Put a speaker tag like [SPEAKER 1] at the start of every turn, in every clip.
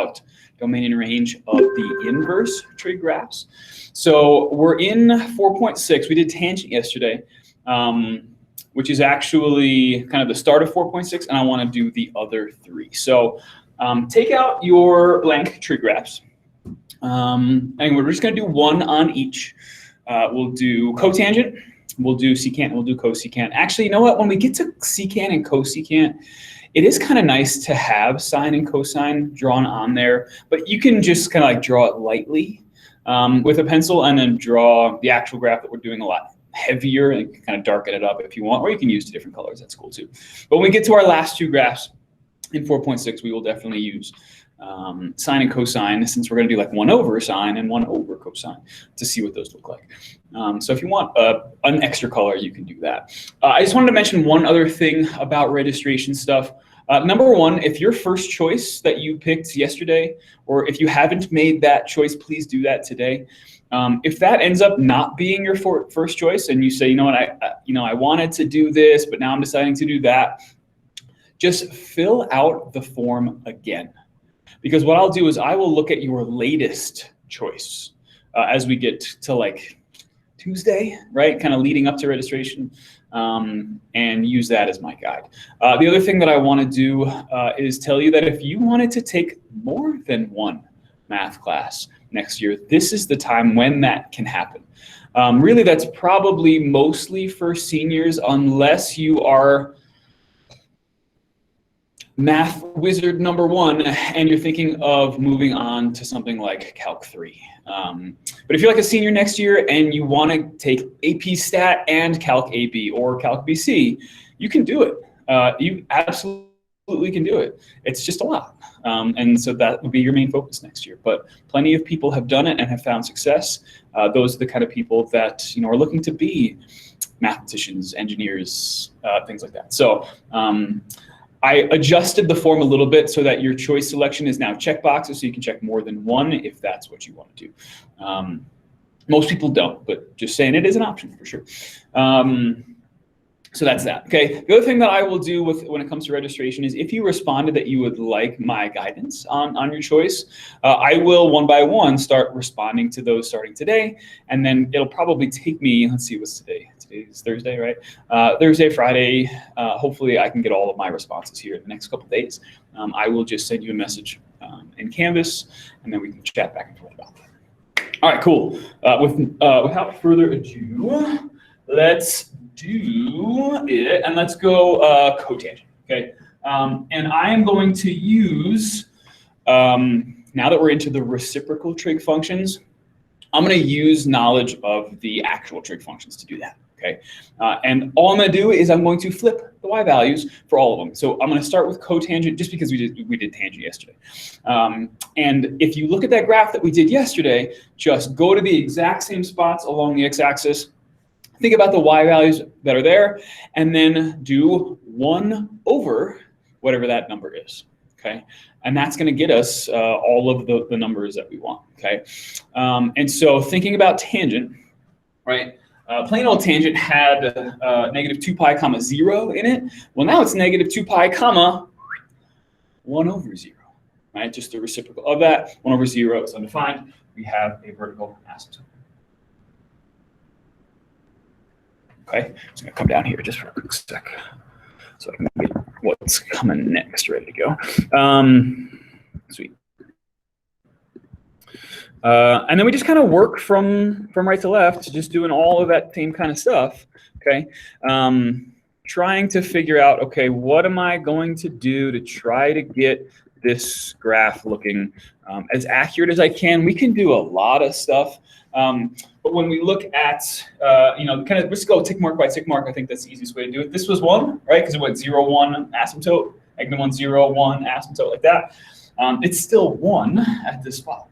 [SPEAKER 1] out domain and range of the inverse trig graphs. So we're in 4.6. We did tangent yesterday, which is actually kind of the start of 4.6, and I want to do the other 3. So take out your blank trig graphs, and we're just going to do one on each. We'll do cotangent, we'll do secant, we'll do cosecant. Actually, you know what? When we get to secant and cosecant, it is kind of nice to have sine and cosine drawn on there, but you can just kind of like draw it lightly with a pencil and then draw the actual graph that we're doing a lot heavier and kind of darken it up if you want, or you can use 2 different colors. That's cool too. But when we get to our last 2 graphs in 4.6, we will definitely use sine and cosine, since we're going to do like 1 over sine and 1 over cosine to see what those look like. So if you want an extra color, you can do that. I just wanted to mention one other thing about registration stuff. Number 1, if your first choice that you picked yesterday, or if you haven't made that choice, please do that today. If that ends up not being your first choice, and you say, you know what, I wanted to do this, but now I'm deciding to do that, just fill out the form again. Because what I'll do is I will look at your latest choice as we get to like Tuesday, right? Kind of leading up to registration, and use that as my guide. The other thing that I want to do is tell you that if you wanted to take more than 1 math class next year, this is the time when that can happen. Really, that's probably mostly for seniors, unless you are math wizard number 1 and you're thinking of moving on to something like Calc 3. But if you're like a senior next year and you want to take AP Stat and Calc AB or Calc BC, you can do it. You absolutely can do it. It's just a lot. And so that would be your main focus next year. But plenty of people have done it and have found success. Those are the kind of people that are looking to be mathematicians, engineers, things like that. So I adjusted the form a little bit so that your choice selection is now checkboxes, so you can check more than 1 if that's what you want to do. Most people don't, but just saying it is an option for sure. So that's that. Okay. The other thing that I will do when it comes to registration is if you responded that you would like my guidance on your choice, I will 1 by 1 start responding to those starting today, and then it'll probably take me, let's see, what's today? Today's Thursday, right? Thursday, Friday. Hopefully I can get all of my responses here in the next couple of days. I will just send you a message in Canvas, and then we can chat back and forth about that. All right, cool. Without further ado, let's do it, and let's go cotangent, okay? And I am going to use, now that we're into the reciprocal trig functions, I'm going to use knowledge of the actual trig functions to do that, okay? And all I'm going to do is I'm going to flip the y values for all of them. So I'm going to start with cotangent just because we did tangent yesterday. And if you look at that graph that we did yesterday, just go to the exact same spots along the x-axis, think about the y values that are there, and then do 1 over whatever that number is, okay? And that's going to get us all of the numbers that we want, okay? And so thinking about tangent, right? Plain old tangent had negative 2 pi comma 0 in it. Well, now it's negative 2 pi comma 1 over 0, right? Just the reciprocal of that. 1 over 0 is undefined. We have a vertical asymptote. Okay, just gonna come down here just for a quick sec, so I can get what's coming next ready to go. Sweet. And then we just kind of work from right to left, just doing all of that same kind of stuff. Okay, trying to figure out, okay, what am I going to do to try to get this graph looking as accurate as I can? We can do a lot of stuff. But when we look at, kind of just go tick mark by tick mark, I think that's the easiest way to do it. This was 1, right? Because it went 0, 1 asymptote, negative 1, 0, 1 asymptote like that. It's still 1 at this spot,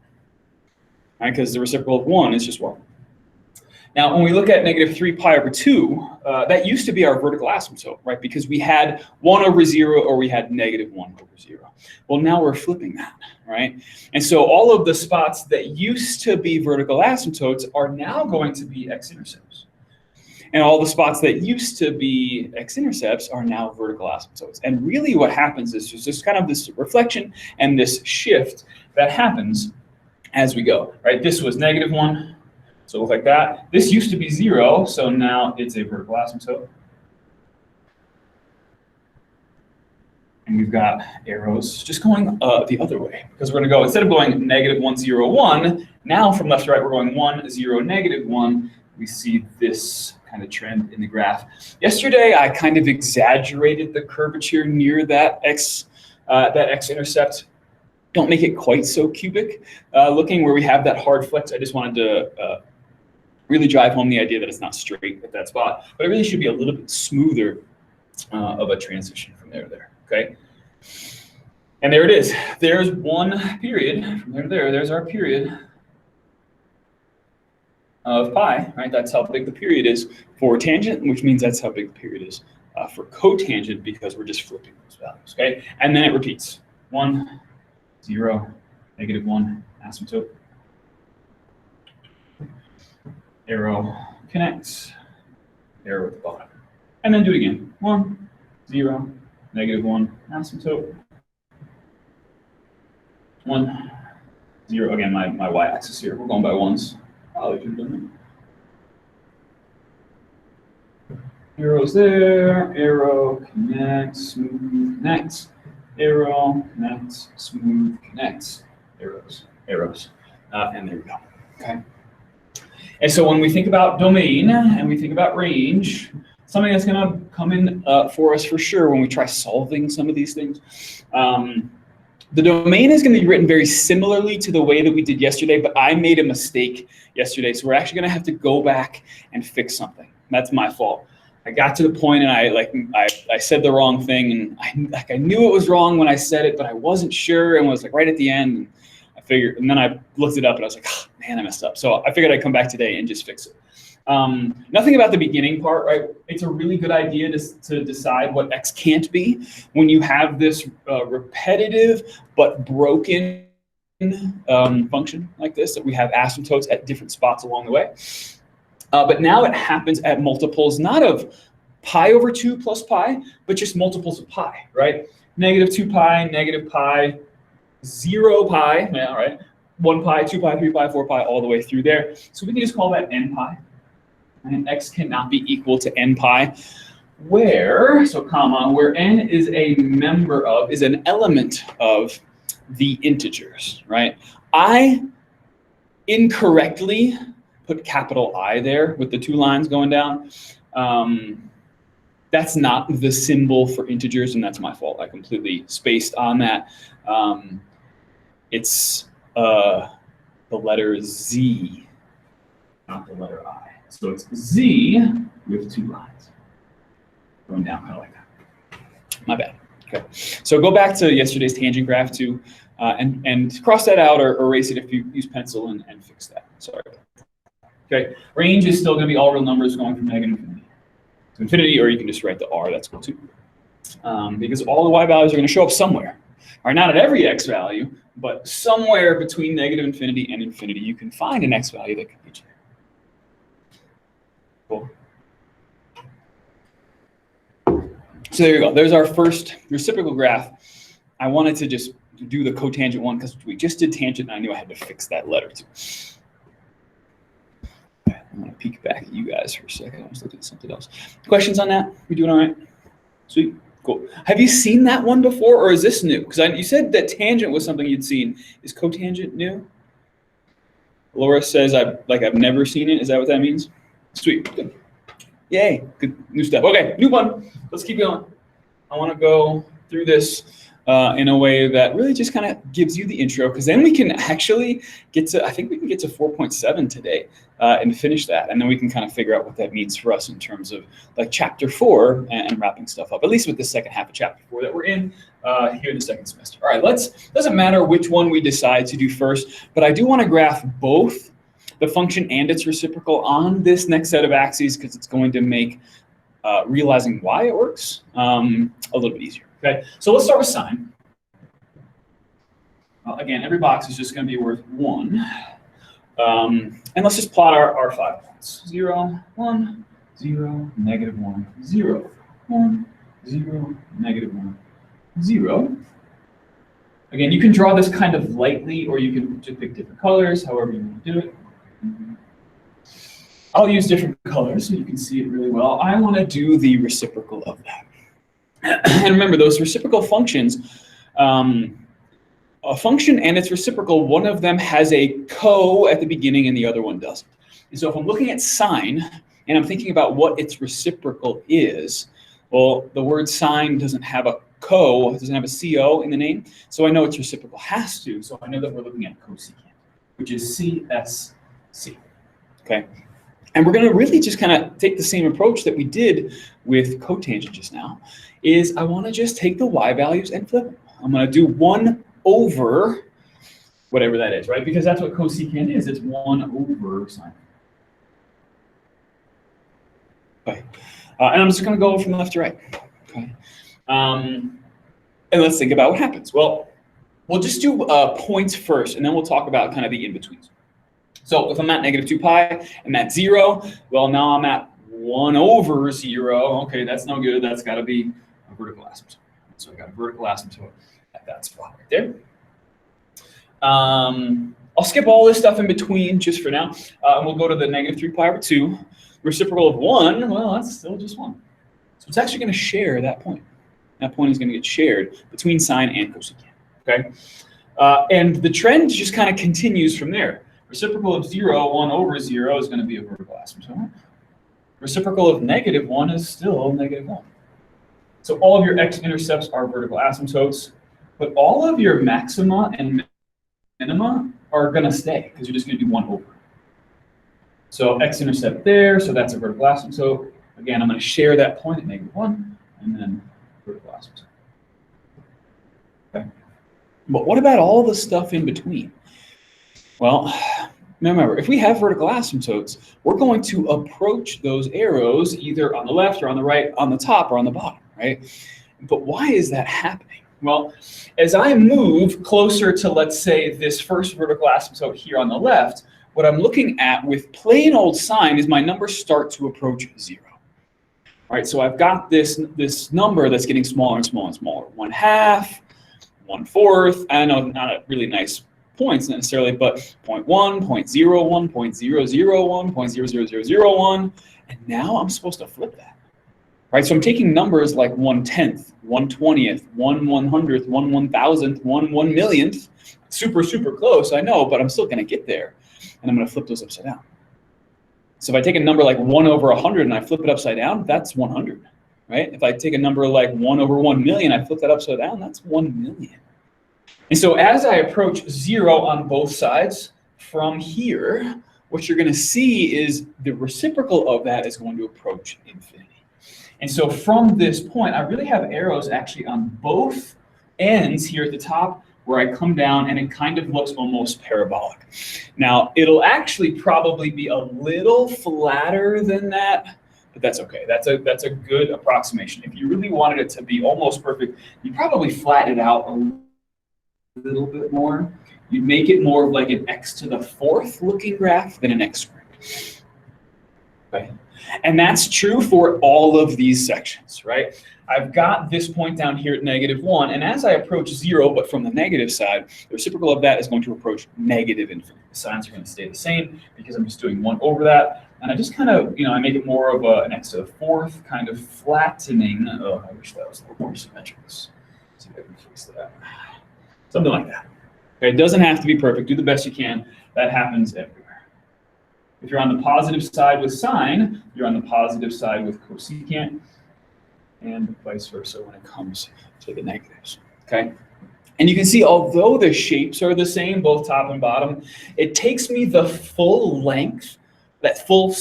[SPEAKER 1] right? Because the reciprocal of 1 is just 1. Now, when we look at negative 3 pi over 2, that used to be our vertical asymptote, right? Because we had 1 over 0 or we had negative 1 over 0. Well, now we're flipping that, right? And so all of the spots that used to be vertical asymptotes are now going to be x-intercepts. And all the spots that used to be x-intercepts are now vertical asymptotes. And really what happens is there's just kind of this reflection and this shift that happens as we go, right? This was -1, so look like that. This used to be 0, so now it's a vertical asymptote. And we've got arrows just going the other way, because we're going to go, instead of going -1, 0, 1, now from left to right, we're going 1, 0, -1. We see this kind of trend in the graph. Yesterday, I kind of exaggerated the curvature near that x-intercept. Don't make it quite so cubic looking where we have that hard flex. I just wanted to really drive home the idea that it's not straight at that spot, but it really should be a little bit smoother of a transition from there to there. Okay, and there it is. There's one period from there to there. There's our period of pi, right? That's how big the period is for tangent, which means that's how big the period is for cotangent, because we're just flipping those values. Okay, and then it repeats: 1, 0, -1, asymptote. Arrow connects. Arrow at the bottom, and then do it again: 1, 0. -1, asymptote. 1, 0. Again, my y-axis here. We're going by ones. Probably should have done that. Arrow's there. Arrow connects. Smooth connects. Arrow connects. Smooth connects. Arrows. Arrows. And there we go. Okay. And so when we think about domain and we think about range, something that's going to come in for us for sure when we try solving some of these things. The domain is going to be written very similarly to the way that we did yesterday, but I made a mistake yesterday, so we're actually going to have to go back and fix something. That's my fault. I got to the point and I said the wrong thing, and I knew it was wrong when I said it, but I wasn't sure, and was like right at the end. And I figured, and then I looked it up, and I was like, oh, man, I messed up. So I figured I'd come back today and just fix it. Nothing about the beginning part, right? It's a really good idea to decide what x can't be when you have this repetitive but broken function like this, that we have asymptotes at different spots along the way. But now it happens at multiples, not of pi over 2 plus pi, but just multiples of pi, right? -2 pi, -pi, 0 pi, yeah, right? 1 pi, 2 pi, 3 pi, 4 pi, all the way through there. So we can just call that n pi. And x cannot be equal to n pi, where n is a member of, is an element of the integers, right? I incorrectly put capital I there with the 2 lines going down. That's not the symbol for integers, and that's my fault. I completely spaced on that. It's the letter Z, not the letter I. So it's Z with 2 lines going down kind of like that. My bad. Okay. So go back to yesterday's tangent graph too, and cross that out or erase it if you use pencil and fix that. Sorry. Okay. Range is still going to be all real numbers going from -infinity to infinity, or you can just write the R. That's cool too. Because all the y values are going to show up somewhere. All right, not at every x value, but somewhere between -infinity and infinity, you can find an x value that can be there. Cool. So there you go. There's our first reciprocal graph. I wanted to just do the cotangent one because we just did tangent, and I knew I had to fix that letter too. Okay, I'm going to peek back at you guys for a second. I was looking at something else. Questions on that? We doing all right? Sweet. Cool. Have you seen that one before, or is this new? Because you said that tangent was something you'd seen. Is cotangent new? Laura says I've never seen it. Is that what that means? Sweet. Good. Yay. Good new stuff. Okay, new one. Let's keep going. I want to go through this in a way that really just kind of gives you the intro, because then we can actually get to, I think we can get to 4.7 today and finish that. And then we can kind of figure out what that means for us in terms of like chapter 4 and wrapping stuff up, at least with the second half of chapter 4 that we're in here in the second semester. All right, doesn't matter which one we decide to do first, but I do want to graph both the function and its reciprocal on this next set of axes, because it's going to make realizing why it works a little bit easier. Okay, so let's start with sine. Again, every box is just going to be worth 1. And let's just plot our 5 points. 0, 1, 0, -1, 0, 1, 0, -1, 0. Again, you can draw this kind of lightly, or you can just pick different colors, however you want to do it. I'll use different colors so you can see it really well. I want to do the reciprocal of that. And remember, those reciprocal functions, a function and its reciprocal, one of them has a co at the beginning and the other one doesn't. And so if I'm looking at sine and I'm thinking about what its reciprocal is, well, the word sine doesn't have a co, it doesn't have a co in the name, so I know its reciprocal has to, so I know that we're looking at cosecant, which is CSC, okay? And we're gonna really just kind of take the same approach that we did with cotangent just now, is I wanna just take the y values and flip them. I'm gonna do 1 over whatever that is, right? Because that's what cosecant is, it's 1 over sine. Okay. And I'm just gonna go from left to right, okay? And let's think about what happens. Well, we'll just do points first, and then we'll talk about kind of the in-betweens. So if I'm at -2 pi, I'm at 0, well, now I'm at 1 over 0. Okay, that's no good. That's got to be a vertical asymptote. So I got a vertical asymptote at that spot right there. I'll skip all this stuff in between just for now. And we'll go to the -3 pi over 2. Reciprocal of 1, well, that's still just 1. So it's actually going to share that point. That point is going to get shared between sine and cosecant, okay? And the trend just kind of continues from there. Reciprocal of 0, 1 over 0 is going to be a vertical asymptote. Reciprocal of -1 is still -1. So all of your x-intercepts are vertical asymptotes, but all of your maxima and minima are going to stay because you're just going to do 1 over. So x-intercept there, so that's a vertical asymptote. Again, I'm going to share that point at -1, and then vertical asymptote. Okay. But what about all the stuff in between? Well, remember, if we have vertical asymptotes, we're going to approach those arrows either on the left or on the right, on the top or on the bottom, right? But why is that happening? Well, as I move closer to, let's say, this first vertical asymptote here on the left, what I'm looking at with plain old sine is my numbers start to approach 0. All right, so I've got this number that's getting smaller and smaller and smaller. 1/2, 1/4. I know not a really nice points necessarily, but 0.1, 0.01, 0.001, 0.00001, and now I'm supposed to flip that, right? So I'm taking numbers like 1/10th, 1/20th, 1/100th, 1/1000th, 1/1,000,000th, super close, I know, but I'm still gonna get there, and I'm gonna flip those upside down. So if I take a number like 1 over 100 and I flip it upside down, that's 100, right? If I take a number like 1 over 1,000,000, I flip that upside down, that's 1,000,000. And so as I approach 0 on both sides from here, what you're going to see is the reciprocal of that is going to approach infinity. And so from this point, I really have arrows actually on both ends here at the top where I come down and it kind of looks almost parabolic. Now, it'll actually probably be a little flatter than that, but that's okay. That's a good approximation. If you really wanted it to be almost perfect, you'd probably flatten it out a little bit more. You'd make it more of like an x to the 4th looking graph than an x squared. Okay. And that's true for all of these sections, right? I've got this point down here at -1, and as I approach 0, but from the negative side, the reciprocal of that is going to approach -infinity. The signs are going to stay the same because I'm just doing 1 over that, and I just kind of, I make it more of an x to the 4th kind of flattening. Oh, I wish that was a little more symmetric. Let's see if I can fix that. Something like that. Okay, it doesn't have to be perfect. Do the best you can. That happens everywhere. If you're on the positive side with sine, you're on the positive side with cosecant, and vice versa when it comes to the negatives, okay? And you can see, although the shapes are the same, both top and bottom, it takes me the full length, that full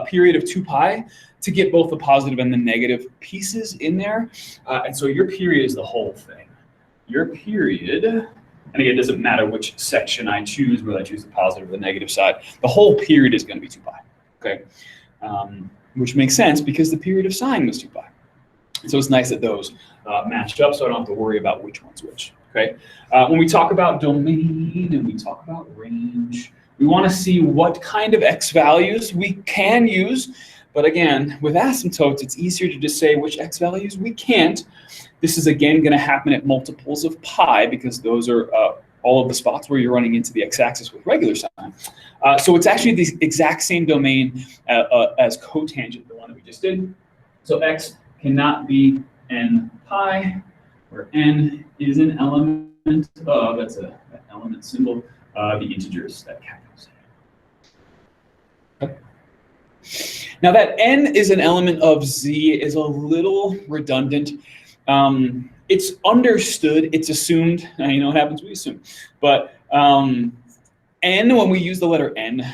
[SPEAKER 1] period of 2 pi, to get both the positive and the negative pieces in there. And so your period is the whole thing. Your period, and again, it doesn't matter which section I choose, whether I choose the positive or the negative side, the whole period is going to be 2 pi, okay? Which makes sense because the period of sine was 2 pi. So it's nice that those matched up, so I don't have to worry about which one's which, okay? When we talk about domain and we talk about range, we want to see what kind of x values we can use, But again, with asymptotes, it's easier to just say which x values we can't. This is again going to happen at multiples of pi because those are all of the spots where you're running into the x-axis with regular sign. So it's actually the exact same domain as cotangent, the one that we just did. So x cannot be n pi, where n is an element of, that's an element symbol, the integers that capitals. Okay. Now that n is an element of z is a little redundant. It's understood, it's assumed, you know what happens, we assume. But n, when we use the letter n,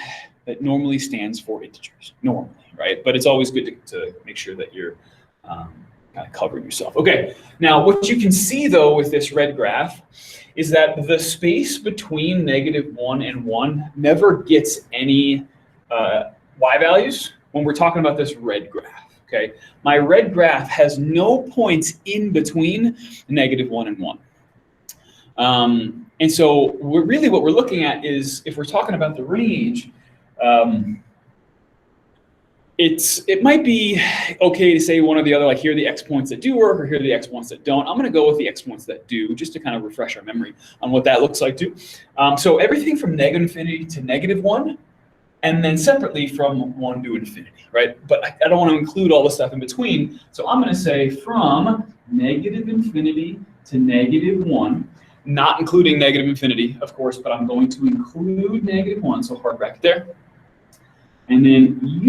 [SPEAKER 1] that normally stands for integers, normally, right? But it's always good to make sure that you're kind of covering yourself. Okay, now what you can see though with this red graph is that the space between -1 and 1 never gets any y values when we're talking about this red graph, okay? My red graph has no points in between -1 and 1. And so really what we're looking at is, if we're talking about the range, it might be okay to say one or the other, like here are the x points that do work, or here are the x points that don't. I'm going to go with the x points that do, just to kind of refresh our memory on what that looks like too. So everything from -infinity to -1, and then separately from 1 to infinity, right? But I don't want to include all the stuff in between, so I'm going to say from -infinity to -1, not including -infinity, of course, but I'm going to include -1, so hard bracket there. And then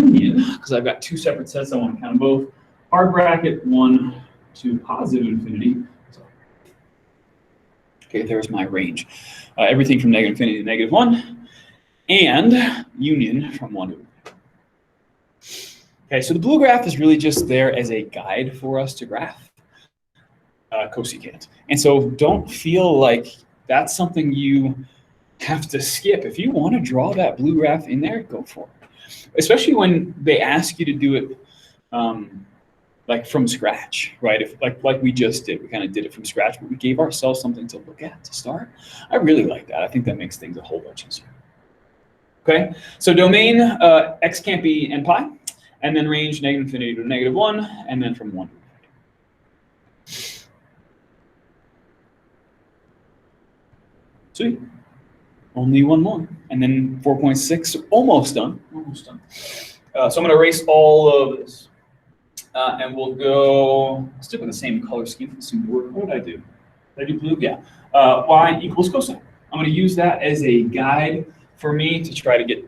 [SPEAKER 1] union, because I've got two separate sets, I want to count them both. Hard bracket 1 to +infinity. Okay, there's my range. Everything from -infinity to -1, and union from 1 to infinity. Okay, so the blue graph is really just there as a guide for us to graph cosecant. And so don't feel like that's something you have to skip. If you want to draw that blue graph in there, go for it. Especially when they ask you to do it like from scratch, right? If like we just did, we kind of did it from scratch, but we gave ourselves something to look at to start. I really like that. I think that makes things a whole bunch easier. Okay, so domain x can't be n pi, and then range -infinity to -1, and then from 1 to infinity. Sweet. Only one more, and then 4.6, almost done, almost done. So I'm gonna erase all of this, and we'll go, stick with the same color scheme for some work. What did I do? Did I do blue? Yeah. Y equals cosine. I'm gonna use that as a guide for me to try to get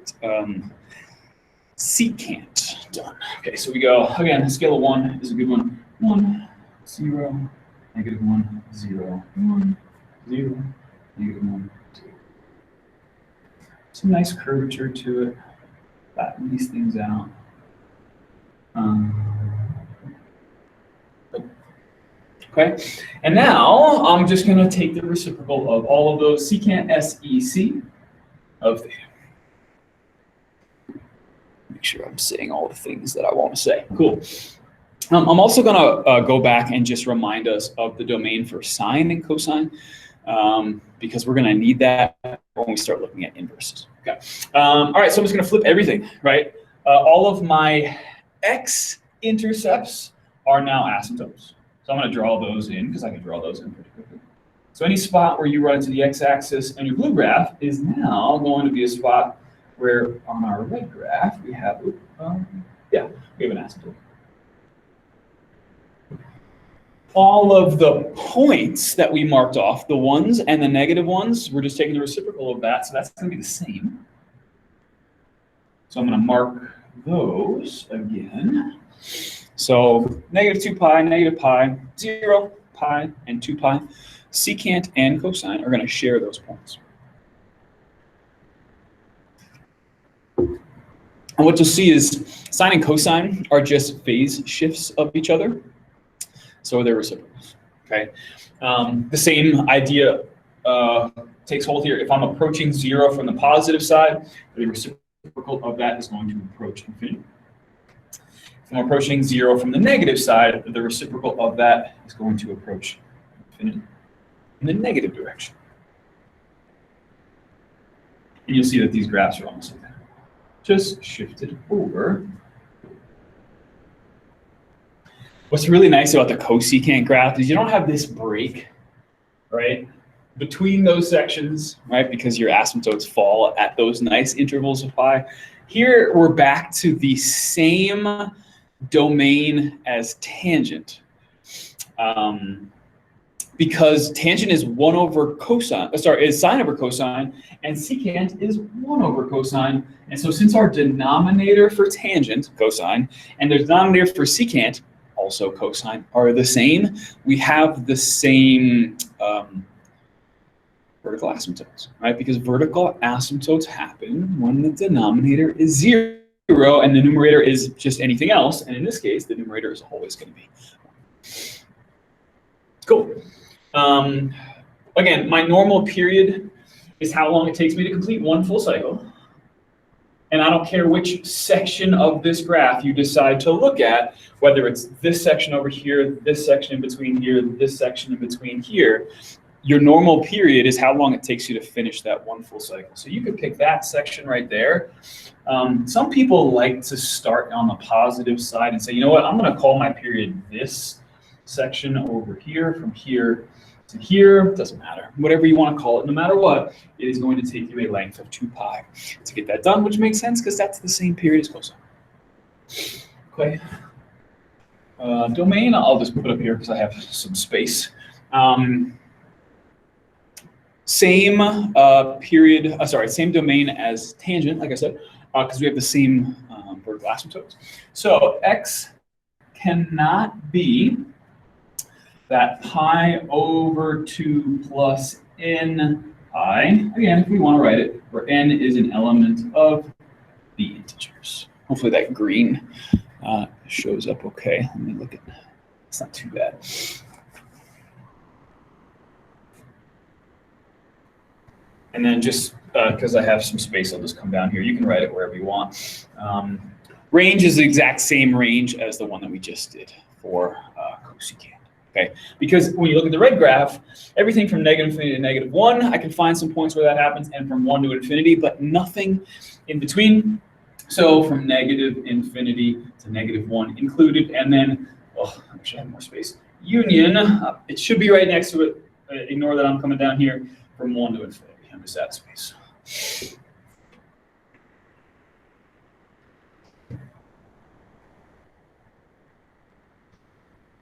[SPEAKER 1] secant done. Okay, so we go, again, a scale of 1 is a good one. 1, 0, -1, 0, 1, 0, -1, 2. Some nice curvature to it, flatten these things out. Okay, and now I'm just going to take the reciprocal of all of those secant SEC of theta. Make sure I'm saying all the things that I want to say. Cool. I'm also going to go back and just remind us of the domain for sine and cosine, because we're going to need that when we start looking at inverses. Okay. All right, so I'm just going to flip everything, right? All of my x-intercepts are now asymptotes. So I'm going to draw those in, because I can draw those in pretty quickly. So any spot where you run into the x-axis and your blue graph is now going to be a spot where on our red graph we have, we have an asymptote. All of the points that we marked off, the ones and the negative ones, we're just taking the reciprocal of that, so that's going to be the same. So I'm going to mark those again. So -2 pi, -pi, 0, pi, and 2 pi. Secant and cosine are going to share those points. And what you'll see is sine and cosine are just phase shifts of each other. So they're reciprocals, okay? The same idea takes hold here. If I'm approaching 0 from the positive side, the reciprocal of that is going to approach infinity. If I'm approaching 0 from the negative side, the reciprocal of that is going to approach infinity in the negative direction. And you'll see that these graphs are almost like that. Just shifted over What's really nice about the cosecant graph is you don't have this break, right, between those sections, right, because your asymptotes fall at those nice intervals of pi. Here we're back to the same domain as tangent, because tangent is 1 over cosine, is sine over cosine, and secant is 1 over cosine. And so since our denominator for tangent, cosine, and the denominator for secant, also cosine, are the same, we have the same vertical asymptotes, right? Because vertical asymptotes happen when the denominator is 0 and the numerator is just anything else. And in this case, the numerator is always going to be 1. Cool. Again, my normal period is how long it takes me to complete 1 full cycle. And I don't care which section of this graph you decide to look at, whether it's this section over here, this section in between here, this section in between here. Your normal period is how long it takes you to finish that 1 full cycle. So you could pick that section right there. Some people like to start on the positive side and say, you know what, I'm going to call my period this section over here, from here to here, doesn't matter. Whatever you want to call it, no matter what, it is going to take you a length of 2 pi to get that done, which makes sense because that's the same period as cosine. Okay. Domain, I'll just put up here because I have some space. Same period, same domain as tangent, like I said, because we have the same vertical asymptotes. So x cannot be that pi over 2 plus n pi, again, if we want to write it, where n is an element of the integers. Hopefully that green shows up okay. Let me look at that. It's not too bad. And then just because I have some space, I'll just come down here. You can write it wherever you want. Range is the exact same range as the one that we just did for cosecant. Okay, because when you look at the red graph, everything from negative infinity to -1, I can find some points where that happens, and from 1 to infinity, but nothing in between. So from negative infinity to -1 included, and then, oh, I wish I had more space. Union, it should be right next to it. Ignore that I'm coming down here, from 1 to infinity. I'm just out of space.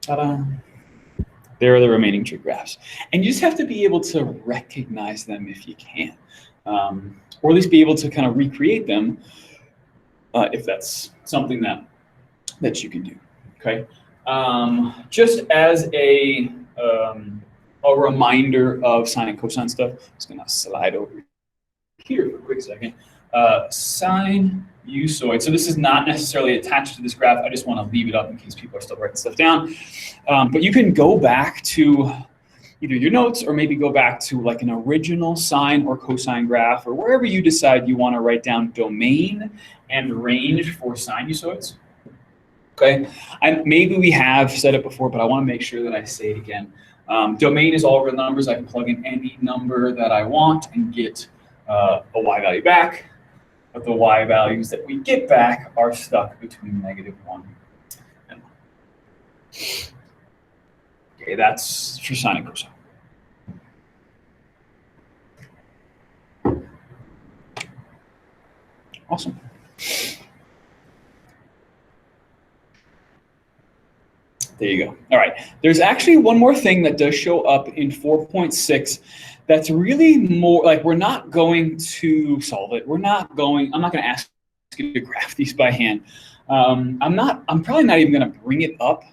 [SPEAKER 1] Ta-da. There are the remaining trig graphs. And you just have to be able to recognize them if you can, or at least be able to kind of recreate them if that's something that you can do, okay? Just as a reminder of sine and cosine stuff, I'm just gonna slide over here for a quick second. Sinusoid. So this is not necessarily attached to this graph. I just want to leave it up in case people are still writing stuff down. But you can go back to either your notes or maybe go back to like an original sine or cosine graph or wherever you decide you want to write down domain and range for sinusoids. Okay, maybe we have said it before, but I want to make sure that I say it again. Domain is all real numbers. I can plug in any number that I want and get a y value back. But the y values that we get back are stuck between -1 and 1. Okay, that's for sine and cosine. Awesome. There you go. All right. There's actually one more thing that does show up in 4.6 that's really more like we're not going to solve it. I'm not going to ask you to graph these by hand. I'm probably not even going to bring it up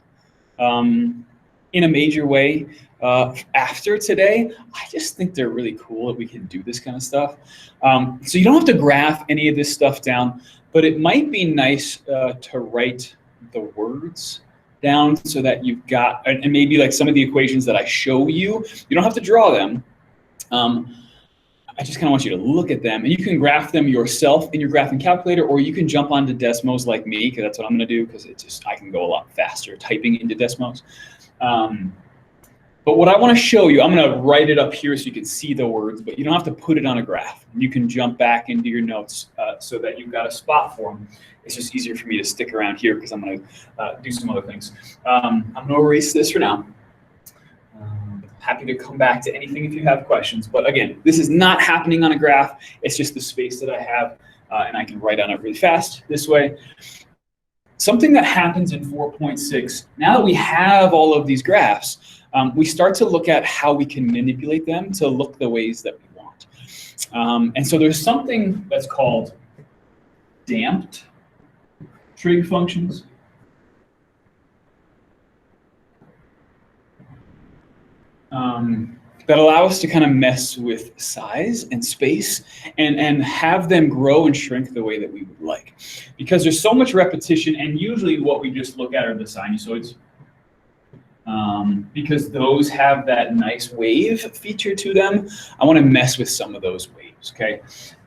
[SPEAKER 1] in a major way after today. I just think they're really cool that we can do this kind of stuff. So you don't have to graph any of this stuff down, but it might be nice to write the words down so that you've got, and maybe like some of the equations that I show you, you don't have to draw them. I just kind of want you to look at them, and you can graph them yourself in your graphing calculator, or you can jump onto Desmos like me, because that's what I'm going to do, because I can go a lot faster typing into Desmos. But what I want to show you, I'm going to write it up here so you can see the words, but you don't have to put it on a graph. You can jump back into your notes so that you've got a spot for them. It's just easier for me to stick around here because I'm going to do some other things. I'm going to erase this for now. Happy to come back to anything if you have questions. But again, this is not happening on a graph. It's just the space that I have, and I can write on it really fast this way. Something that happens in 4.6, now that we have all of these graphs, we start to look at how we can manipulate them to look the ways that we want. And so there's something that's called damped trig functions. That allow us to kind of mess with size and space and have them grow and shrink the way that we would like. Because there's so much repetition, and usually what we just look at are the sinusoids. Because those have that nice wave feature to them, I want to mess with some of those waves, okay?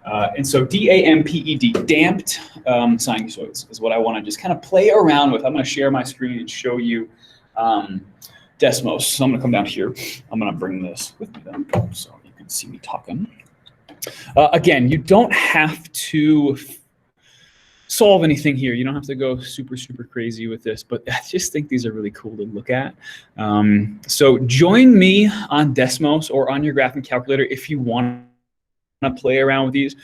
[SPEAKER 1] And so D-A-M-P-E-D, damped sinusoids is what I want to just kind of play around with. I'm going to share my screen and show you Desmos. So I'm going to come down here. I'm going to bring this with me then so you can see me talking. Again, you don't have to solve anything here. You don't have to go super, super crazy with this, but I just think these are really cool to look at. So join me on Desmos or on your graphing calculator if you want to play around with these.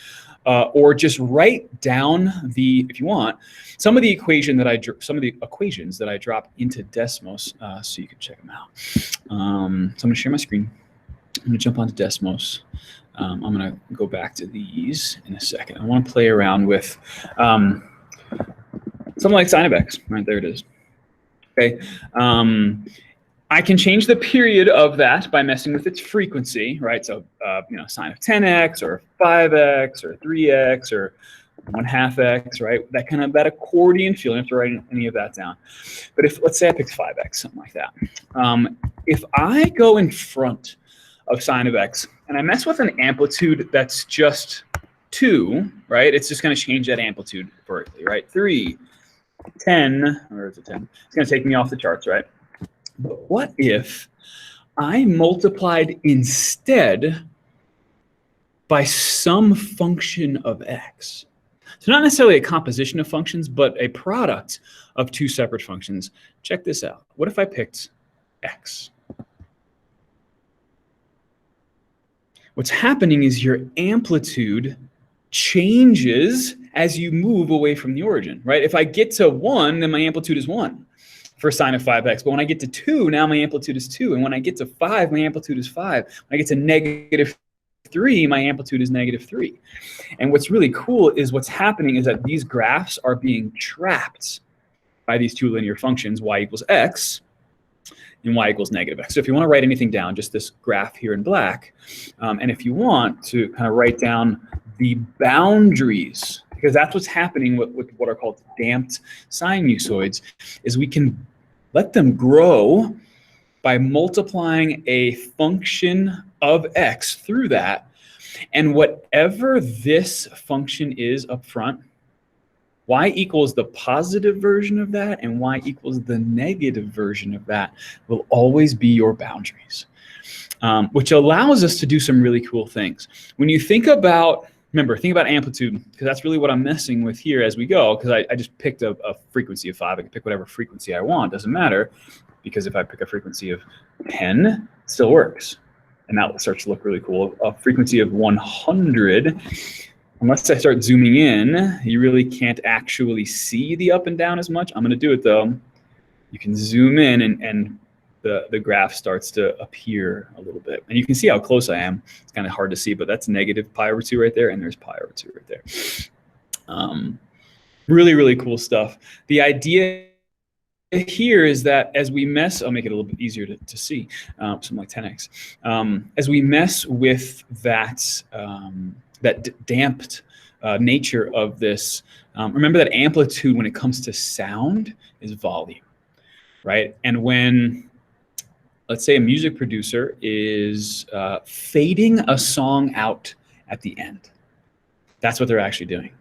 [SPEAKER 1] Or just write down if you want, some of the equations that I drop into Desmos, so you can check them out. So I'm going to share my screen. I'm going to jump onto Desmos. I'm going to go back to these in a second. I want to play around with something like sin of x. Right there, it is. Okay. I can change the period of that by messing with its frequency, right? So, sine of 10x or 5x or 3x or 1/2 x, right? That accordion feel. You don't have to write any of that down. But let's say I picked 5x, something like that. If I go in front of sine of x and I mess with an amplitude that's just 2, right? It's just going to change that amplitude vertically, right? 3, 10, or is it 10? It's going to take me off the charts, right? But what if I multiplied instead by some function of x? So not necessarily a composition of functions, but a product of two separate functions. Check this out. What if I picked x? What's happening is your amplitude changes as you move away from the origin, right? If I get to 1, then my amplitude is 1. For sine of 5x. But when I get to 2, now my amplitude is 2. And when I get to 5, my amplitude is 5. When I get to -3, my amplitude is -3. And what's really cool is what's happening is that these graphs are being trapped by these two linear functions, y equals x and y equals -x. So if you want to write anything down, just this graph here in black. And if you want to kind of write down the boundaries, because that's what's happening with what are called damped sinusoids, is we can let them grow by multiplying a function of x through that. And whatever this function is up front, y equals the positive version of that and y equals the negative version of that will always be your boundaries, which allows us to do some really cool things. When you think about think about amplitude, because that's really what I'm messing with here as we go, because I just picked a frequency of 5. I can pick whatever frequency I want, doesn't matter, because if I pick a frequency of 10, it still works. And that starts to look really cool. A frequency of 100, unless I start zooming in, you really can't actually see the up and down as much. I'm going to do it though. You can zoom in and the graph starts to appear a little bit. And you can see how close I am. It's kind of hard to see, but that's -pi/2 right there, and there's pi/2 right there. Really, really cool stuff. The idea here is that as we I'll make it a little bit easier to see, something like 10x. As we mess with that damped nature of this, remember that amplitude when it comes to sound is volume, right? And when, let's say a music producer is fading a song out at the end. That's what they're actually doing.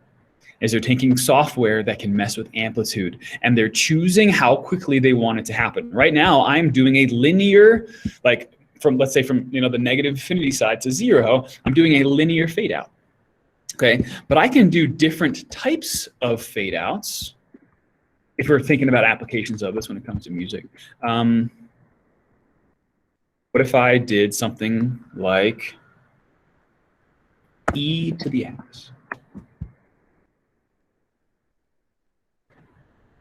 [SPEAKER 1] is they're taking software that can mess with amplitude, and they're choosing how quickly they want it to happen. Right now, I'm doing a linear, like let's say from the negative infinity side to 0, I'm doing a linear fade out. Okay, but I can do different types of fade outs if we're thinking about applications of this when it comes to music. What if I did something like e to the x?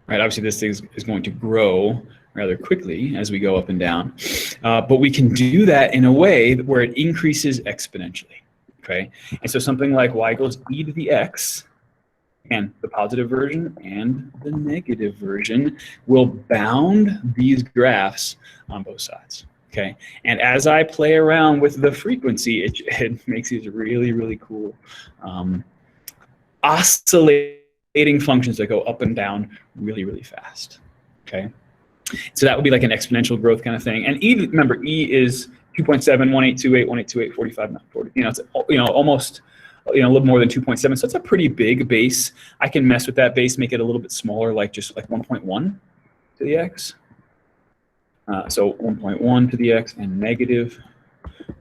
[SPEAKER 1] Right, obviously this thing is going to grow rather quickly as we go up and down, but we can do that in a way where it increases exponentially. Okay, and so something like y equals e to the x, and the positive version and the negative version will bound these graphs on both sides. Okay, and as I play around with the frequency, it makes these really, really cool oscillating functions that go up and down really, really fast. Okay, so that would be like an exponential growth kind of thing. And E, remember, E is 2.7, 1828, 1828, 45, 940. It's almost a little more than 2.7. So it's a pretty big base. I can mess with that base, make it a little bit smaller, like just like 1.1 to the x. So 1.1 to the x and negative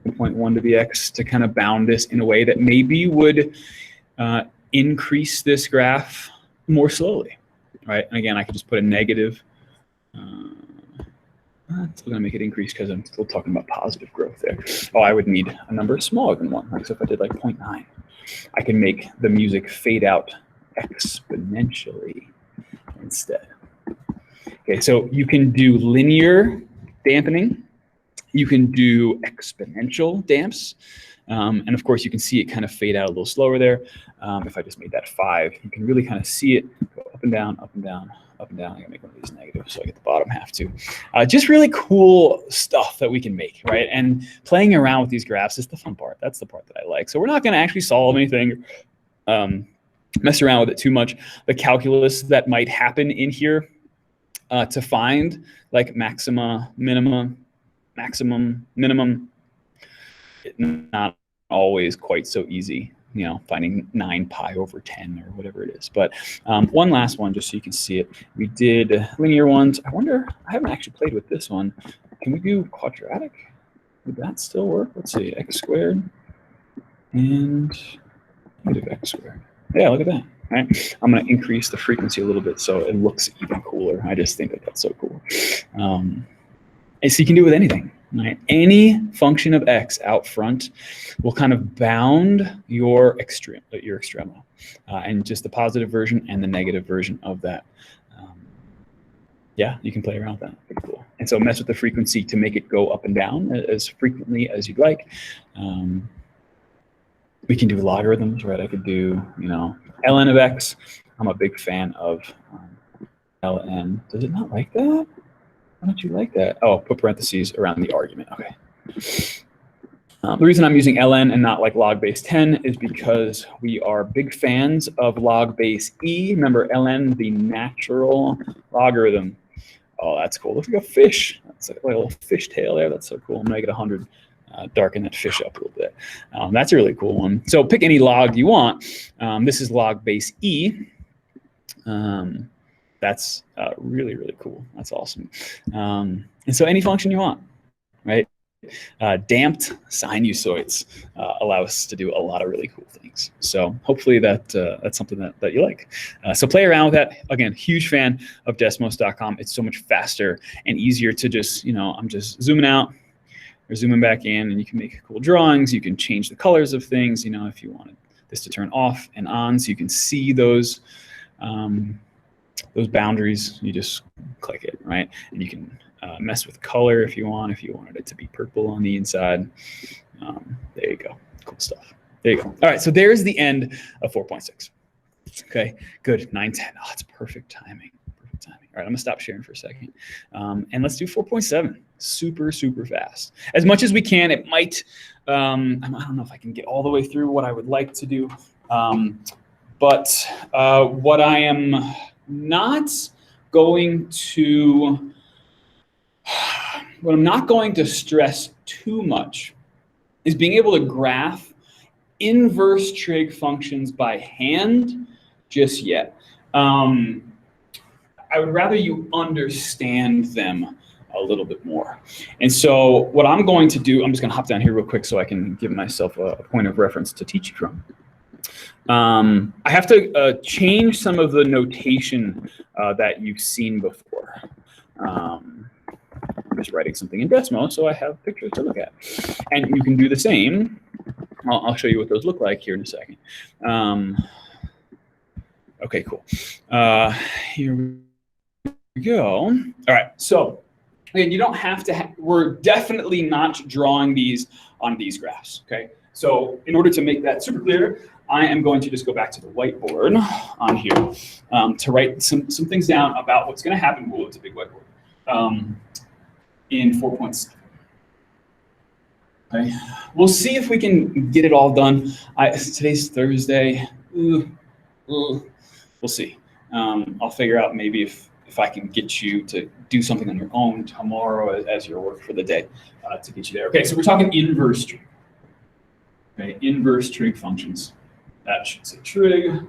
[SPEAKER 1] 1.1 to the x to kind of bound this in a way that maybe would increase this graph more slowly, right? And again, I could just put a negative. I'm still going to make it increase because I'm still talking about positive growth there. Oh, I would need a number smaller than 1. Like, so if I did like 0.9, I can make the music fade out exponentially instead. Okay, so you can do linear dampening. You can do exponential damps. And of course, you can see it kind of fade out a little slower there. If I just made that 5, you can really kind of see it go up and down, up and down, up and down. I'm gonna make one of these negative so I get the bottom half too. Just really cool stuff that we can make, right? And playing around with these graphs is the fun part. That's the part that I like. So we're not gonna actually solve anything, mess around with it too much. The calculus that might happen in here to find like maxima, minima, maximum, minimum, not always quite so easy, finding 9 pi over 10 or whatever it is. But one last one, just so you can see it. We did linear ones. I wonder, I haven't actually played with this one. Can we do quadratic? Would that still work? Let's see, x squared and negative x squared. Yeah, look at that. Right? I'm going to increase the frequency a little bit so it looks even cooler. I just think that that's so cool. And so you can do it with anything. Right? Any function of x out front will kind of bound your extremo, and just the positive version and the negative version of that. Yeah, you can play around with that. Pretty cool. And so mess with the frequency to make it go up and down as frequently as you'd like. We can do logarithms, right? I could do, ln of x. I'm a big fan of ln. Does it not like that? Why don't you like that? Oh, put parentheses around the argument. Okay. The reason I'm using ln and not like log base 10 is because we are big fans of log base e. Remember, ln, the natural logarithm. Oh, that's cool. Looks like a fish. That's like a little fish tail there. That's so cool. I'm going to make it 100. Darken that fish up a little bit. That's a really cool one. So pick any log you want. This is log base e. That's really, really cool. That's awesome. And so any function you want, right? Damped sinusoids allow us to do a lot of really cool things. So hopefully that's something that you like. So play around with that. Again, huge fan of Desmos.com. It's so much faster and easier to just, I'm just zooming out or zooming back in, and you can make cool drawings. You can change the colors of things, if you wanted this to turn off and on so you can see those boundaries. You just click it, right? And you can mess with color if you want, if you wanted it to be purple on the inside. There you go. Cool stuff. There you go. All right, so there's the end of 4.6. Okay, good. 9:10. Oh, it's perfect timing. Perfect timing. All right, I'm gonna stop sharing for a second. And let's do 4.7. Super, super fast. As much as we can. It might, I don't know if I can get all the way through what I would like to do. But what I am not going to, what I'm not going to stress too much is being able to graph inverse trig functions by hand just yet. I would rather you understand them a little bit more. And so what I'm going to do, I'm just going to hop down here real quick so I can give myself a point of reference to teach you from. I have to change some of the notation that you've seen before. I'm just writing something in Desmo so I have pictures to look at. And you can do the same. I'll show you what those look like here in a second. Okay, cool. Here we go. All right, so again, you don't have to, we're definitely not drawing these on these graphs, okay? So in order to make that super clear, I am going to just go back to the whiteboard on here to write some things down about what's gonna happen. Whoa, it's a big whiteboard. In 4.7. Okay, we'll see if we can get it all done. Today's Thursday. We'll see. I'll figure out maybe if I can get you to do something on your own tomorrow as your work for the day to get you there. Okay, so we're talking inverse trig. Okay, inverse trig functions. That should say trig.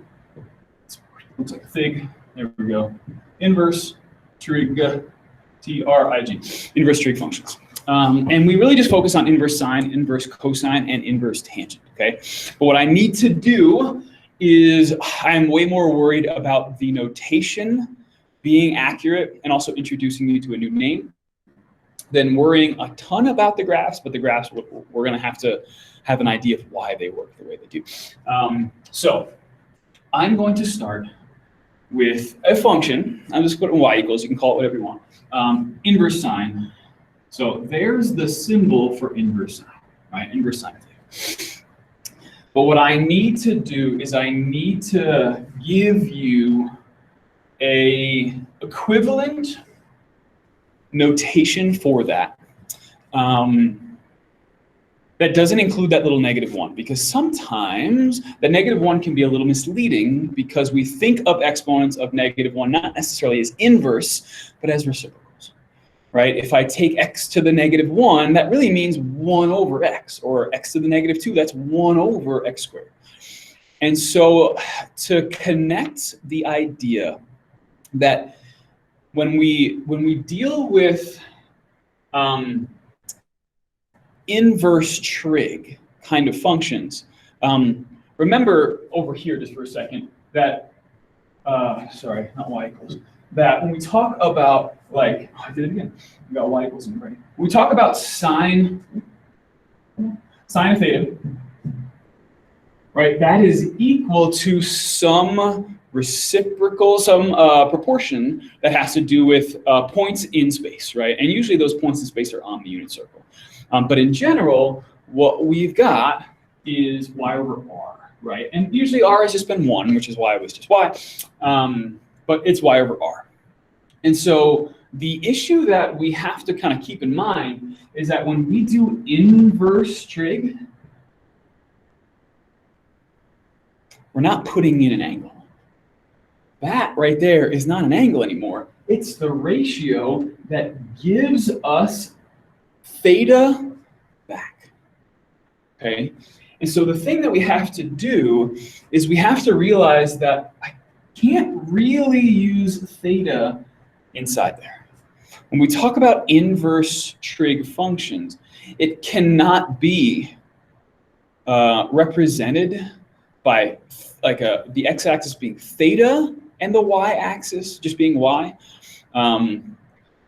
[SPEAKER 1] Looks like a fig. There we go. Inverse trig, T-R-I-G. Inverse trig functions. And we really just focus on inverse sine, inverse cosine, and inverse tangent, okay? But what I need to do is I'm way more worried about the notation being accurate and also introducing you to a new name than worrying a ton about the graphs, but the graphs, we're gonna have to have an idea of why they work the way they do. So I'm going to start with a function. I'm just putting y equals, you can call it whatever you want. Inverse sine. So there's the symbol for inverse sine, right? Inverse sine theta. But what I need to do is I need to give you a equivalent notation for that. That doesn't include that little -1, because sometimes the -1 can be a little misleading because we think of exponents of -1 not necessarily as inverse, but as reciprocals, right? If I take x to the -1, that really means 1 over x, or x to the -2, that's 1 over x squared. And so to connect the idea that when we deal with inverse trig kind of functions, remember over here just for a second that, sorry, not y equals, that when we talk about, like, I did it again, we got y equals in the brain. When we talk about sine of theta, right, that is equal to some reciprocal, some proportion that has to do with points in space, right? And usually those points in space are on the unit circle. But in general, what we've got is y over r, right? And usually r has just been 1, which is why it was just y, but it's y over r. And so the issue that we have to kind of keep in mind is that when we do inverse trig, we're not putting in an angle. That right there is not an angle anymore. It's the ratio that gives us theta back, okay? And so the thing that we have to do is we have to realize that I can't really use theta inside there. When we talk about inverse trig functions, it cannot be represented by like the x-axis being theta and the y-axis just being y.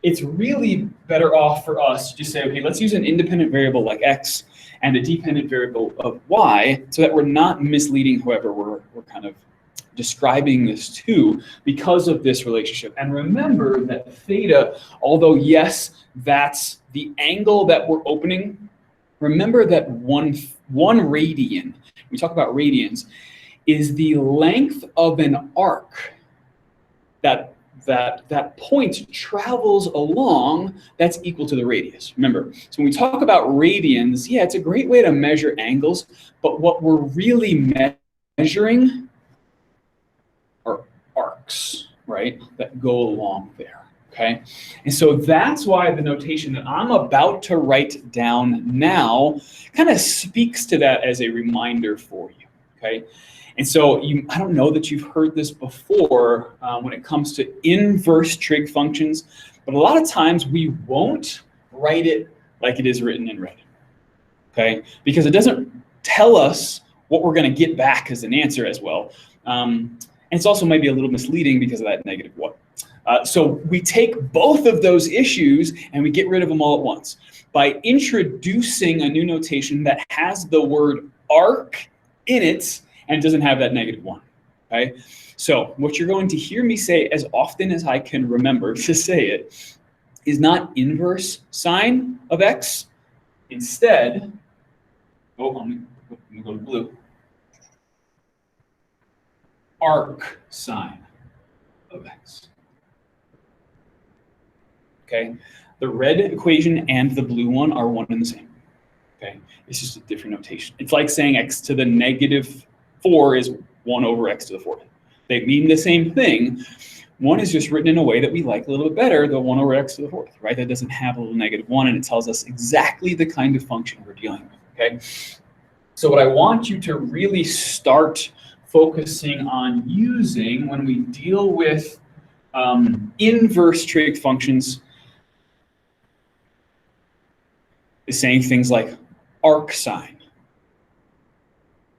[SPEAKER 1] It's really better off for us to just say, okay, let's use an independent variable like x and a dependent variable of y so that we're not misleading whoever we're kind of describing this to because of this relationship. And remember that theta, although yes, that's the angle that we're opening, remember that one radian, we talk about radians, is the length of an arc that point travels along that's equal to the radius. Remember, so when we talk about radians, yeah, it's a great way to measure angles, but what we're really measuring are arcs, right, that go along there, okay? And so that's why the notation that I'm about to write down now kind of speaks to that as a reminder for you, okay? And so I don't know that you've heard this before when it comes to inverse trig functions, but a lot of times we won't write it like it is written in red, okay? Because it doesn't tell us what we're gonna get back as an answer as well. And it's also maybe a little misleading because of that -1. So we take both of those issues and we get rid of them all at once by introducing a new notation that has the word arc in it and doesn't have that -1, okay? So what you're going to hear me say as often as I can remember to say it is not inverse sine of x. Instead, let me go to blue. Arc sine of x. Okay, the red equation and the blue one are one and the same. Okay, it's just a different notation. It's like saying x to the -4 is 1 over x to the 4th. They mean the same thing. One is just written in a way that we like a little bit better, the 1 over x to the 4th, right? That doesn't have a little -1, and it tells us exactly the kind of function we're dealing with, okay? So what I want you to really start focusing on using when we deal with inverse trig functions is saying things like arc sine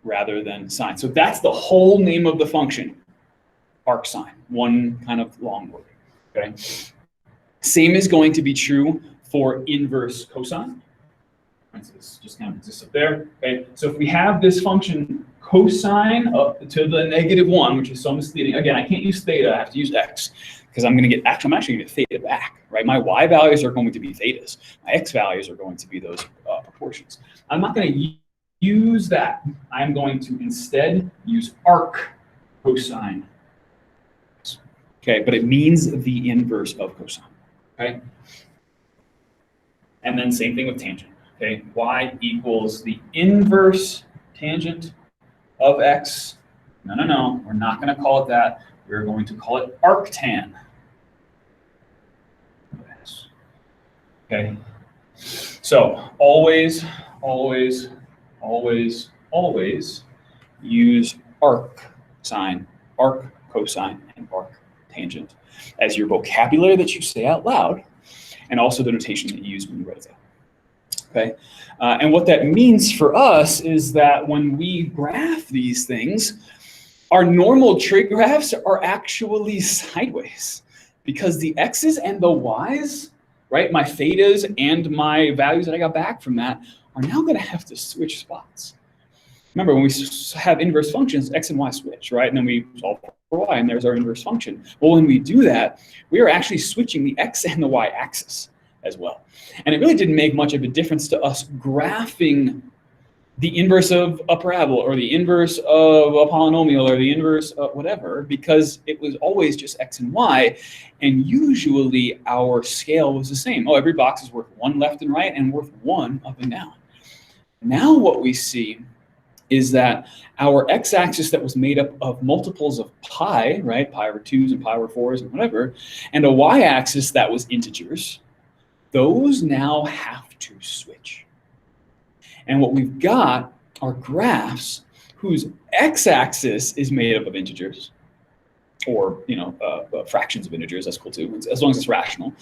[SPEAKER 1] rather than sine. So that's the whole name of the function, arc sine, one kind of long word, okay? Same is going to be true for inverse cosine. So this just kind of exists up there, okay? So if we have this function cosine up to the -1, which is so misleading. Again, I can't use theta, I have to use x, because I'm actually going to get theta back, right? My y values are going to be thetas. My x values are going to be those proportions. I'm not going to use that. I'm going to instead use arc cosine. Okay, but it means the inverse of cosine, okay? And then same thing with tangent, okay? Y equals the inverse tangent of x. No, we're not going to call it that. We're going to call it arctan. Okay, so always use arc sine, arc cosine, and arc tangent as your vocabulary that you say out loud, and also the notation that you use when you write it down. Okay, and what that means for us is that when we graph these things, our normal trig graphs are actually sideways because the x's and the y's, right, my thetas and my values that I got back from that are now going to have to switch spots. Remember, when we have inverse functions, x and y switch, right? And then we solve for y, and there's our inverse function. Well, when we do that, we are actually switching the x and the y axis as well. And it really didn't make much of a difference to us graphing the inverse of a parabola or the inverse of a polynomial or the inverse of whatever, because it was always just x and y, and usually our scale was the same. Oh, every box is worth 1 left and right and worth 1 up and down. Now what we see is that our x-axis that was made up of multiples of pi, right, pi over 2s and pi over 4s and whatever, and a y-axis that was integers, those now have to switch. And what we've got are graphs whose x-axis is made up of integers, or fractions of integers. That's cool too, as long as it's rational.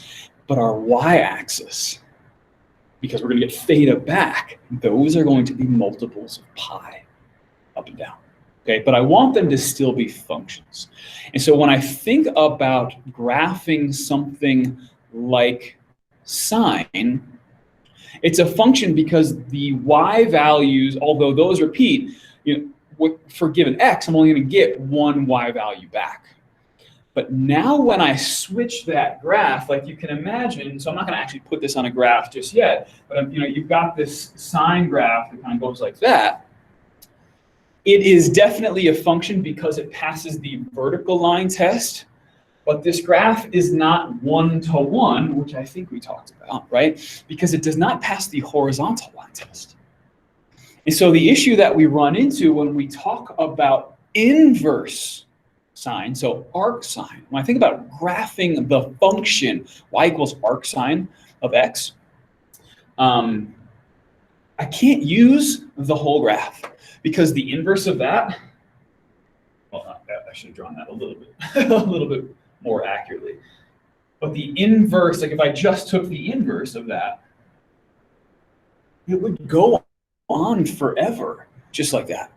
[SPEAKER 1] But our y-axis, because we're going to get theta back, those are going to be multiples of pi, up and down. Okay, but I want them to still be functions. And so when I think about graphing something like sine, it's a function because the y values, although those repeat, for given x, I'm only going to get 1 y value back. But now when I switch that graph, like you can imagine, so I'm not going to actually put this on a graph just yet, but you've got this sine graph that kind of goes like that. It is definitely a function because it passes the vertical line test. But this graph is not 1-to-1, which I think we talked about, right? Because it does not pass the horizontal line test. And so the issue that we run into when we talk about inverse sine, so arc sine, when I think about graphing the function y equals arc sine of x, I can't use the whole graph because the inverse of that, well, I should have drawn that a little bit, a little bit more accurately. But the inverse, like if I just took the inverse of that, it would go on forever, just like that.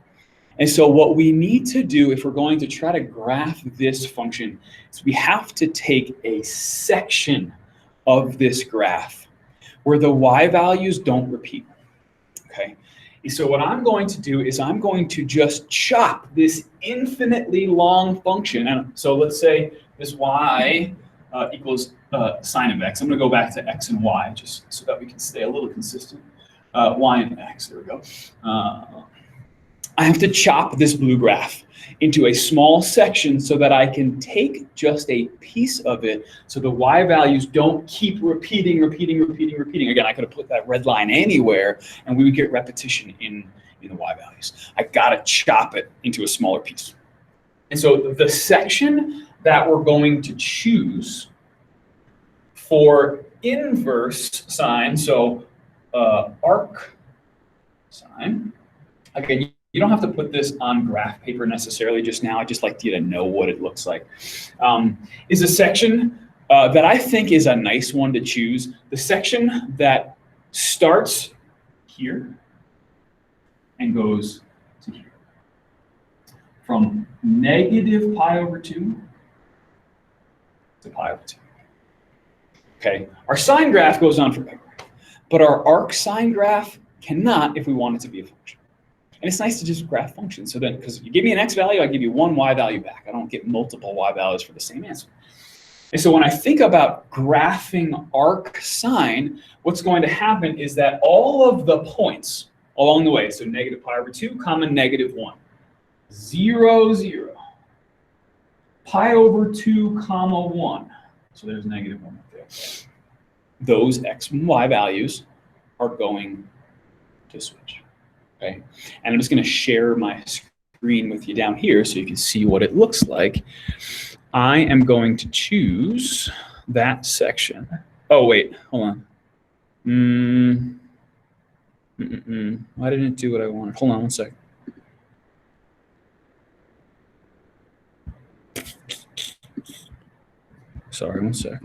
[SPEAKER 1] And so what we need to do if we're going to try to graph this function is we have to take a section of this graph where the y values don't repeat, okay? And so what I'm going to do is I'm going to just chop this infinitely long function. And so let's say this y equals sine of x. I'm going to go back to x and y just so that we can stay a little consistent. Y and x, there we go. I have to chop this blue graph into a small section so that I can take just a piece of it so the y values don't keep repeating. Again, I could have put that red line anywhere and we would get repetition in the y values. I gotta chop it into a smaller piece. And so the section that we're going to choose for inverse sine, so arc sine, again, you don't have to put this on graph paper necessarily just now. I just like you to know what it looks like. Is a section that I think is a nice one to choose. The section that starts here and goes to here. From negative pi over 2 to pi over 2. Okay, our sine graph goes on forever, but our arc sine graph cannot if we want it to be a function. And it's nice to just graph functions. So then, because you give me an x value, I give you one y value back. I don't get multiple y values for the same answer. And so when I think about graphing arc sine, what's going to happen is that all of the points along the way, so negative pi over 2, comma negative 1, 0, 0, pi over 2, comma 1. So there's negative 1 right there. Those x and y values are going to switch. Okay. And I'm just going to share my screen with you down here so you can see what it looks like. I am going to choose that section. Oh, wait, hold on. Why didn't it do what I wanted? Hold on one second. Sorry, one sec.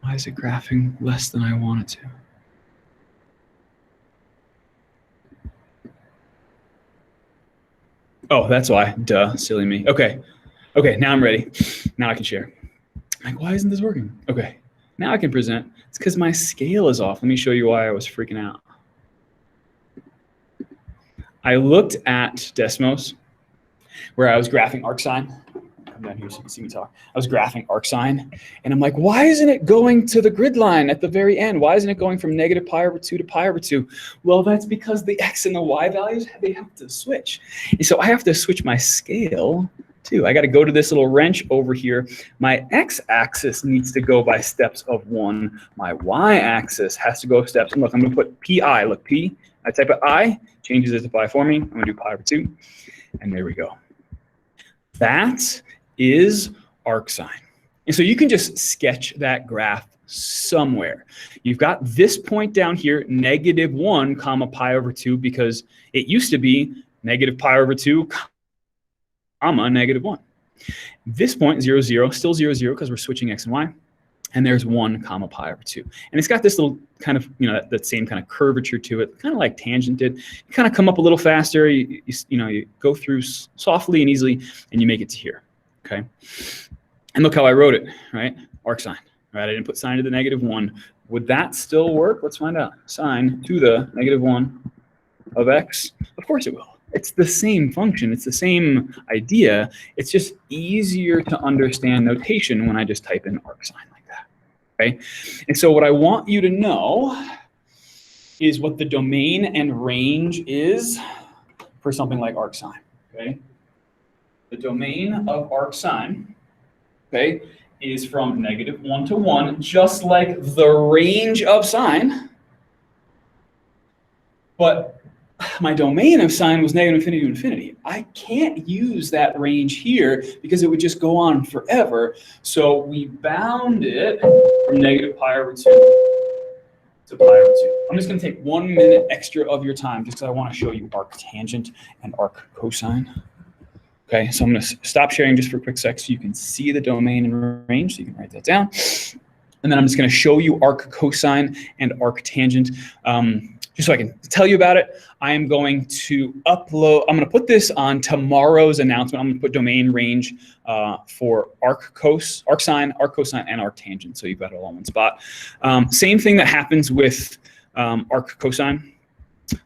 [SPEAKER 1] Why is it graphing less than I want it to? Oh, that's why. Duh, silly me. Okay, now I'm ready. Now I can share. I'm like, why isn't this working? Okay, now I can present. It's because my scale is off. Let me show you why I was freaking out. I looked at Desmos, where I was graphing arcsine. Come down here so you can see me talk. I was graphing arcsine, and I'm like, why isn't it going to the grid line at the very end? Why isn't it going from negative pi over 2 to pi over 2? Well, that's because the x and the y values, they have to switch. And so I have to switch my scale too. I got to go to this little wrench over here. My x-axis needs to go by steps of 1. My y-axis has to go steps. And look, I'm going to put pi. Look, p. I type of I, changes it to pi for me. I'm going to do pi over 2. And there we go. That is arcsine. And so you can just sketch that graph somewhere. You've got this point down here, negative 1 comma pi over 2, because it used to be negative pi over 2 comma negative 1. This point, 0, 0, still 0, 0, because we're switching x and y. And there's 1 comma pi over 2. And it's got this little kind of, that same kind of curvature to it, kind of like tangented. You kind of come up a little faster. You go through softly and easily, and you make it to here. Okay, and look how I wrote it, right? Arcsine, right? I didn't put sine to the negative 1. Would that still work? Let's find out. Sine to the negative 1 of x. Of course it will. It's the same function. It's the same idea. It's just easier to understand notation when I just type in arcsine like that. Okay, and so what I want you to know is what the domain and range is for something like arcsine. Okay. The domain of arcsine, okay, is from negative 1 to 1, just like the range of sine. But my domain of sine was negative infinity to infinity. I can't use that range here because it would just go on forever. So we bound it from negative pi over 2 to to pi over 2. I'm just going to take 1 minute extra of your time just because I want to show you arctangent and arccosine. Okay, so I'm going to stop sharing just for a quick sec so you can see the domain and range, so you can write that down. And then I'm just going to show you arccosine and arctangent. Just so I can tell you about it, I am going to upload, I'm going to put this on tomorrow's announcement. I'm going to put domain range for arcsine, arccosine, and arctangent. So you've got it all in one spot. Same thing that happens with arccosine,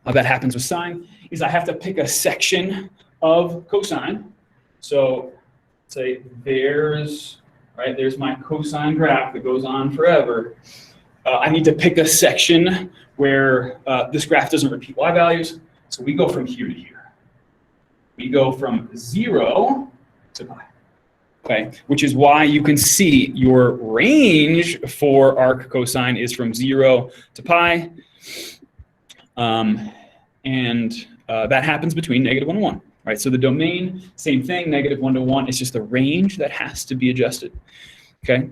[SPEAKER 1] that happens with sine, is I have to pick a section of cosine. So say there's my cosine graph that goes on forever. I need to pick a section where this graph doesn't repeat y values. So we go from here to here. We go from 0 to pi. Okay, which is why you can see your range for arccosine is from 0 to pi. That happens between -1 and 1. Right, so the domain, same thing, -1 to 1. It's just the range that has to be adjusted. Okay,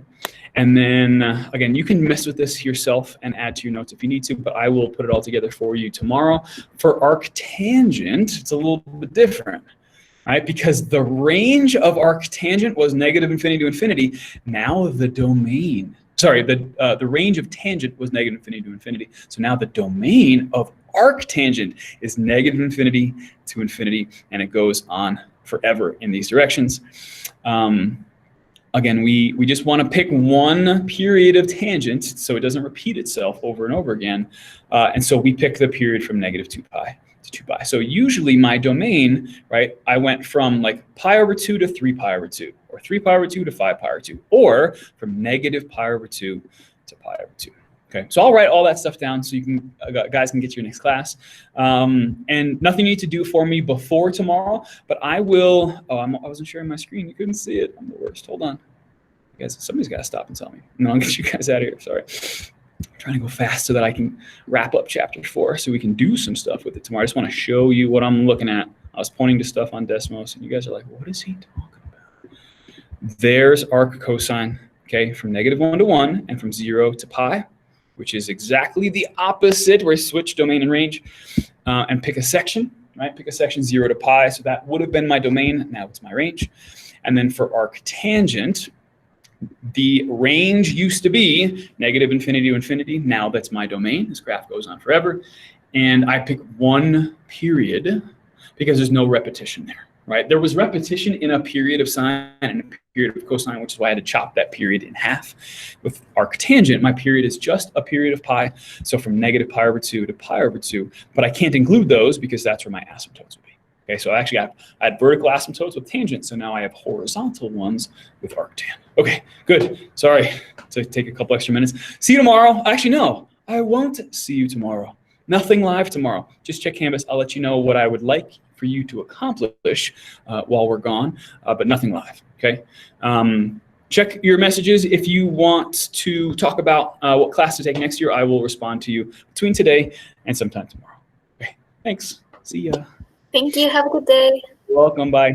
[SPEAKER 1] and then again, you can mess with this yourself and add to your notes if you need to, but I will put it all together for you tomorrow. For arctangent, it's a little bit different, right? Because the range of arctangent was -infinity to infinity. Now the domain, sorry, the range of tangent was -infinity to infinity. So now the domain of arctangent is -infinity to infinity, and it goes on forever in these directions. Again, we just want to pick one period of tangent so it doesn't repeat itself over and over again. And so we pick the period from -2 pi to 2 pi. So usually my domain, right, I went from like pi over 2 to 3 pi over 2, or 3 pi over 2 to 5 pi over 2, or from -pi over 2 to pi over 2. Okay, so I'll write all that stuff down so you can, guys can get to your next class. And nothing you need to do for me before tomorrow, but I will, I wasn't sharing my screen, you couldn't see it, I'm the worst, hold on. You guys, somebody's gotta stop and tell me. No, I'll get you guys out of here, sorry. I'm trying to go fast so that I can wrap up chapter 4 so we can do some stuff with it tomorrow. I just wanna show you what I'm looking at. I was pointing to stuff on Desmos and you guys are like, what is he talking about? There's arccosine, okay, from -1 to 1 and from 0 to pi, which is exactly the opposite, where I switch domain and range, and pick a section, right? Pick a section 0 to pi, so that would have been my domain, now it's my range. And then for arctangent, the range used to be -infinity to infinity, now that's my domain, this graph goes on forever. And I pick one period because there's no repetition there, right? There was repetition in a period of sine and a period of cosine, which is why I had to chop that period in half. With arctangent, my period is just a period of pi, so from -pi over 2 to pi over 2, but I can't include those because that's where my asymptotes would be. Okay, so actually I had vertical asymptotes with tangent, so now I have horizontal ones with arctan. Okay, good. Sorry to take a couple extra minutes. See you tomorrow. Actually, no, I won't see you tomorrow. Nothing live tomorrow. Just check Canvas. I'll let you know what I would like for you to accomplish while we're gone, but nothing live, okay? Check your messages. If you want to talk about what class to take next year, I will respond to you between today and sometime tomorrow. Okay, thanks. See ya.
[SPEAKER 2] Thank you. Have a good day.
[SPEAKER 1] You're welcome. Bye.